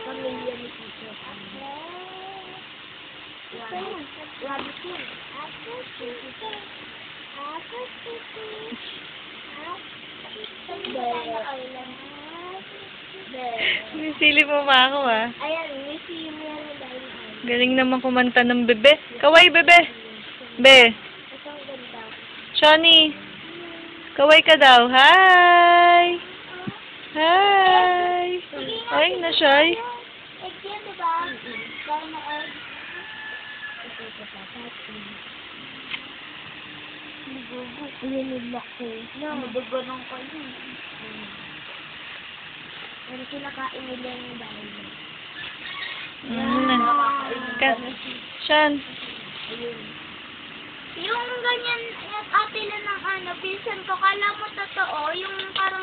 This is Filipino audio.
Pamilya ni Tito. Rabbit yun. Sinisili mo ma ako ah. Ayan, misi mo yan dahil Galing naman kumanta ng bebe. Kaway bebe. Be. ito ang ganda. Shani. Kaway ka daw. Hi. Hi. Ay, na-shy. Egg yan, diba? Dahil na egg. Ininidlock ko. Nadugonon ko yun. Pero kinakain nila yung dahil. Shan. Yung ganyan, ate lang ng pinsan ko, kala mo totoo, yung parang